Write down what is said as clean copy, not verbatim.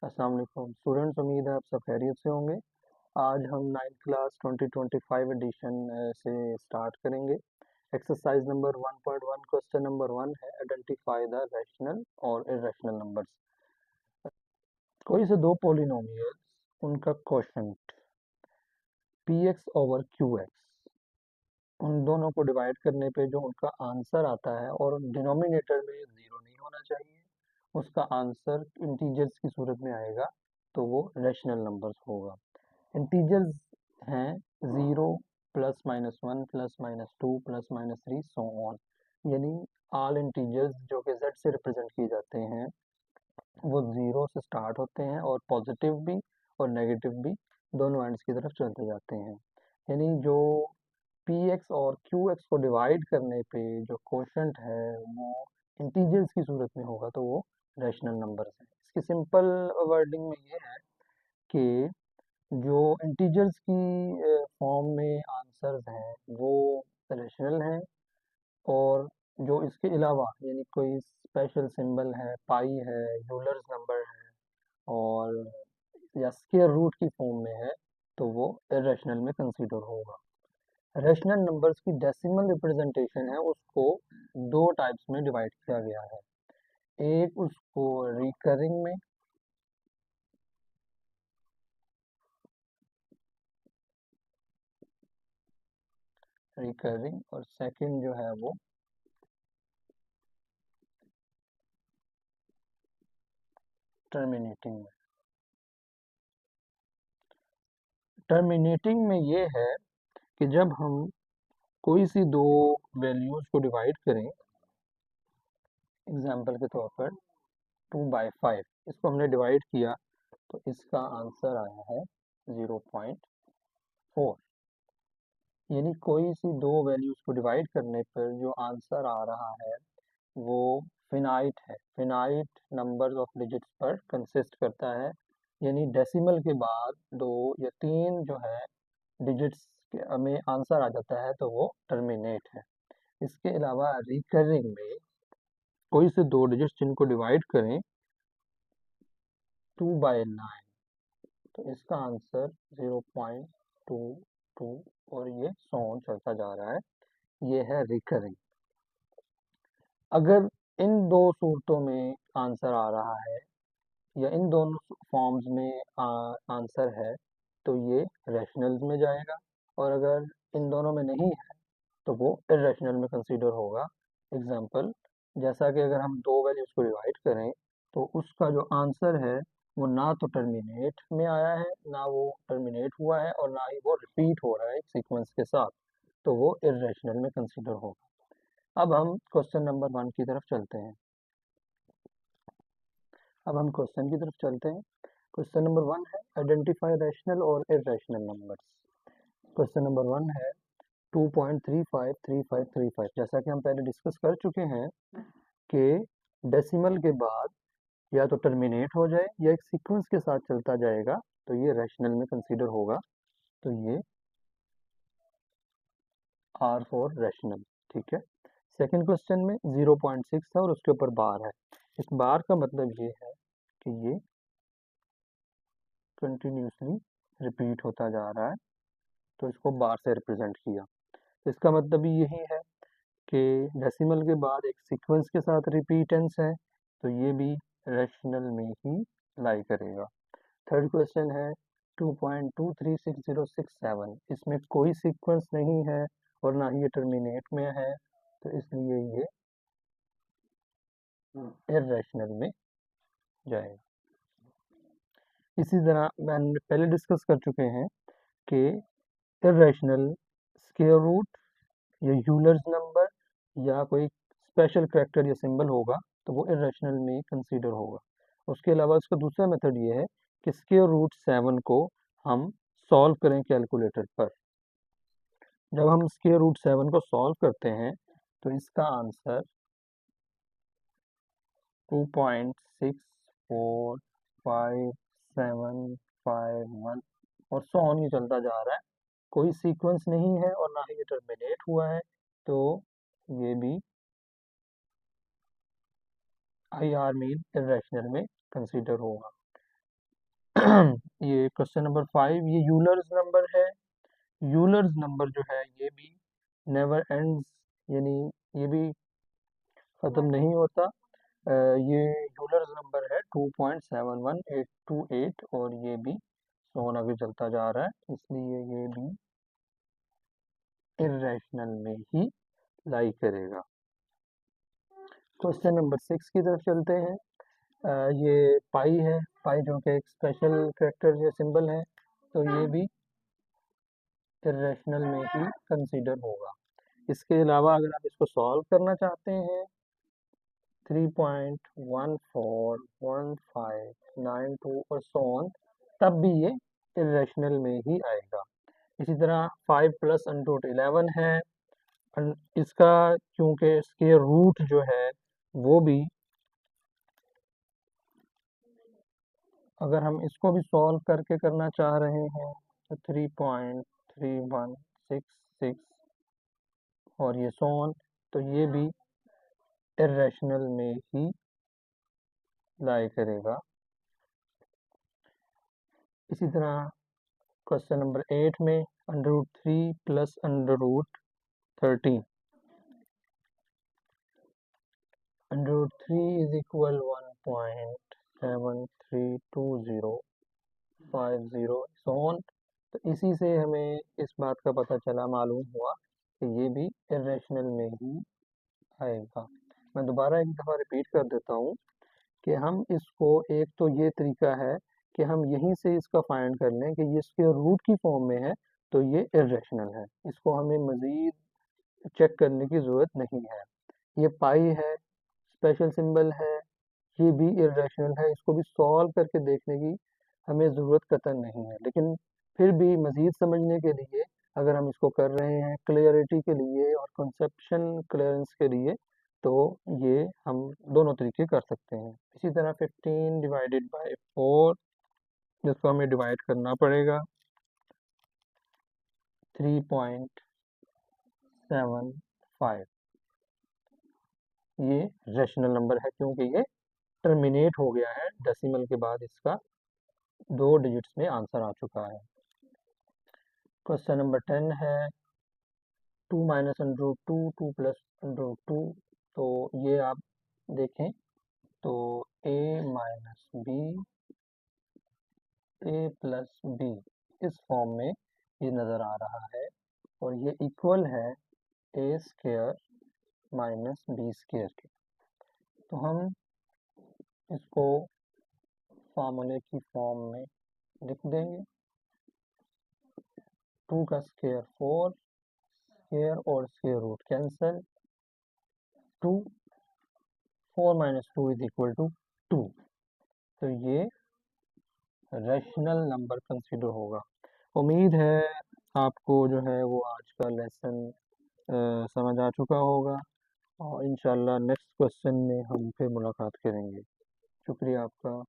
अस्सलाम वालेकुम स्टूडेंट्स, उम्मीद है आप सब खैरियत से होंगे। आज हम 9th क्लास 2025 एडिशन से स्टार्ट करेंगे। एक्सरसाइज नंबर 1.1 क्वेश्चन नंबर 1 है आइडेंटिफाई द रैशनल और इर्रेशनल नंबर्स। कोई से दो पॉलिनोमियल्स, उनका क्वोशंट px ओवर qx, उन दोनों को डिवाइड करने पे जो उनका आंसर आता है और डिनोमिनेटर में जीरो नहीं होना चाहिए, उसका आंसर इंटीजर्स की सूरत में आएगा तो वो रैशनल नंबर्स होगा। इंटीजर्स हैं 0 plus minus 1 plus minus 2 plus minus 3 so on, यानी ऑल इंटीजर्स जो कि z से रिप्रेजेंट किए जाते हैं वो 0 से स्टार्ट होते हैं और पॉजिटिव भी और नेगेटिव भी दोनों एंड्स की तरफ चलते जाते हैं। यानी जो px और qx को डिवाइड करने पे जो क्वोशंट है वो इंटीजर्स की सूरत में होगा तो वो रैशनल नंबर्स है। इसकी सिंपल वर्डिंग में ये है कि जो इंटीजर्स की फॉर्म में आंसर्स हैं वो रैशनल हैं, और जो इसके अलावा यानी कोई स्पेशल सिंबल है, पाई है, यूलर्स नंबर है और या स्क्वायर रूट की फॉर्म में है तो वो इर्रेशनल में कंसीडर होगा। रैशनल नंबर्स की डेसिमल रिप्रेजेंटेशन है उसको दो टाइप्स में डिवाइड किया गया है। एक उसको रिकरिंग में, रिकरिंग, और सेकंड जो है वो टर्मिनेटिंग में। टर्मिनेटिंग में ये है कि जब हम कोई सी दो वैल्यूज को डिवाइड करें, एग्जांपल के तौर पर 2/5, इसको हमने डिवाइड किया तो इसका आंसर आया है 0.4। यानी कोई सी दो वैल्यूज को डिवाइड करने पर जो आंसर आ रहा है वो फिनाइट है, फिनाइट नंबर ऑफ डिजिट्स पर कंसिस्ट करता है। यानी डेसिमल के बाद दो या तीन जो है डिजिट्स में आंसर आ जाता है तो वो टर्मिनेट है। इसके अलावा रिकरिंग में कोई से दो डिजिट्स जिनको डिवाइड करें 2/9 तो इसका आंसर 0.22 और ये सो ऑन चलता जा रहा है, ये है रिकरिंग। अगर इन दो सूरतों में आंसर आ रहा है या इन दोनों फॉर्म्स में आंसर है तो ये रैशनल में जाएगा, और अगर इन दोनों में नहीं है तो वो इर्रेशनल में कंसीडर होगा। एग्जांपल, जैसा कि अगर हम दो वैल्यूज को डिवाइड करें तो उसका जो आंसर है वो ना तो टर्मिनेट में आया है, ना वो टर्मिनेट हुआ है, और ना ही वो रिपीट हो रहा है एक सीक्वेंस के साथ, तो वो इर्रेशनल में कंसीडर होगा। अब हम क्वेश्चन नंबर 1 की तरफ चलते हैं। अब हम क्वेश्चन की तरफ चलते हैं। क्वेश्चन नंबर 1 है आइडेंटिफाई रैशनल और इर्रेशनल नंबर्स। क्वेश्चन नंबर 1 है 2.353535। जैसा कि हम पहले डिस्कस कर चुके हैं कि डेसिमल के बाद या तो टर्मिनेट हो जाए या एक सीक्वेंस के साथ चलता जाएगा तो ये रैशनल में कंसीडर होगा। तो ये आर फॉर रैशनल, ठीक है। सेकंड क्वेश्चन में 0.6 था और उसके ऊपर बार है। इस बार का मतलब ये है कि ये कंटिन्यूसली रिपीट होता जा रहा है तो इसको बार से रिप्रेजेंट किया। इसका मतलब भी यही है कि डेसिमल के बाद एक सीक्वेंस के साथ रिपीटेंस है तो ये भी रैशनल में ही लाई करेगा। थर्ड क्वेश्चन है 2.236067, इसमें कोई सीक्वेंस नहीं है और ना ही ये टर्मिनेट में है तो इसलिए ये इर्रेशनल में जाएगा। इसी तरह मैंने पहले डिस्कस कर चुके हैं कि इर्रेशनल स्क्वायर रूट या यूलर्स नंबर या कोई स्पेशल करैक्टर या सिंबल होगा तो वो इर्रेशनल में कंसीडर होगा। उसके अलावा उसका दूसरा मेथड ये है कि स्क्वायर रूट 7 को हम सॉल्व करें कैलकुलेटर पर। जब हम स्क्वायर रूट 7 को सॉल्व करते हैं तो इसका आंसर 2.645751 और सो ऑन ही चलता जा रहा है। कोई सीक्वेंस नहीं है और ना ही ये टर्मिनेट हुआ है तो ये भी आई आर मीन इर्रेशनल में कंसीडर होगा। ये क्वेश्चन नंबर 5, ये यूलर्स नंबर है। यूलर्स नंबर जो है ये भी नेवर एंड्स, यानी ये भी ख़त्म नहीं होता। ये यूलर्स नंबर है 2.71828 और ये भी सोन आगे चलता जा रहा है, इसलिए ये भी इर्रेशनल में ही लाई करेगा। क्वेश्चन नंबर 6 की तरफ चलते हैं। ये पाई है, पाई जो कि एक स्पेशल कैरेक्टर या सिंबल है, तो ये भी इर्रेशनल में ही कंसीडर होगा। इसके अलावा अगर आप इसको सॉल्व करना चाहते हैं 3.141592 और सो ऑन, तब भी ये इर्रेशनल में ही आएगा। इसी तरह 5 प्लस अंडर रूट 11 है, इसका क्योंकि स्क्वायर रूट जो है वो भी, अगर हम इसको भी सॉल्व करके करना चाह रहे हैं तो 3.3166 और ये सो ऑन, तो ये भी इर्रेशनल में ही लाई करेगा। इसी तरह क्वेश्चन नंबर 8 में under root 3 plus under root 13, under root 3 is equal 1.732050 so on. तो इसी से हमें इस बात का पता चला, मालूम हुआ कि ये भी इर्रेशनल में ही आएगा। मैं दोबारा एक दफ़ा रिपीट कर देता हूँ कि हम इसको, एक तो ये तरीका है कि हम यहीं से इसका फाइंड कर लें कि ये स्क्वायर रूट की फॉर्म में है तो ये इर्रेशनल है, इसको हमें मज़ीद चेक करने की ज़रूरत नहीं है। ये पाई है, स्पेशल सिंबल है, ये भी इर्रेशनल है, इसको भी सॉल्व करके देखने की हमें ज़रूरत कतई नहीं है, लेकिन फिर भी मज़ीद समझने के लिए अगर हम इसको कर रहे हैं क्लियरिटी के लिए और कंसेप्शन क्लियरेंस के लिए, तो ये हम दोनों तरीके कर सकते हैं। इसी तरह 15 डिवाइडेड बाय 4, जिसको हमें डिवाइड करना पड़ेगा 3.75, ये रेशनल नंबर है क्योंकि ये टर्मिनेट हो गया है डेसिमल के बाद, इसका 2 डिजिट्स में आंसर आ चुका है। क्वेश्चन नंबर 10 है 2 minus under root 2 2 plus under root 2, तो ये आप देखें तो a minus B a plus B इस फॉर्म में ये नज़र आ रहा है और ये इक्वल है a square minus B square के। तो हम इसको फार्मूले की फॉर्म में लिख देंगे, 2 का स्क्वायर 4, स्क्वायर और square root cancel, 2, 4 minus 2 is equal to 2, तो ये रैशनल नंबर कंसीडर होगा। उम्मीद है आपको जो है वो आज का लेसन समझ आ चुका होगा और इंशाल्लाह नेक्स्ट क्वेश्चन में हम फिर मुलाकात करेंगे। शुक्रिया आपका।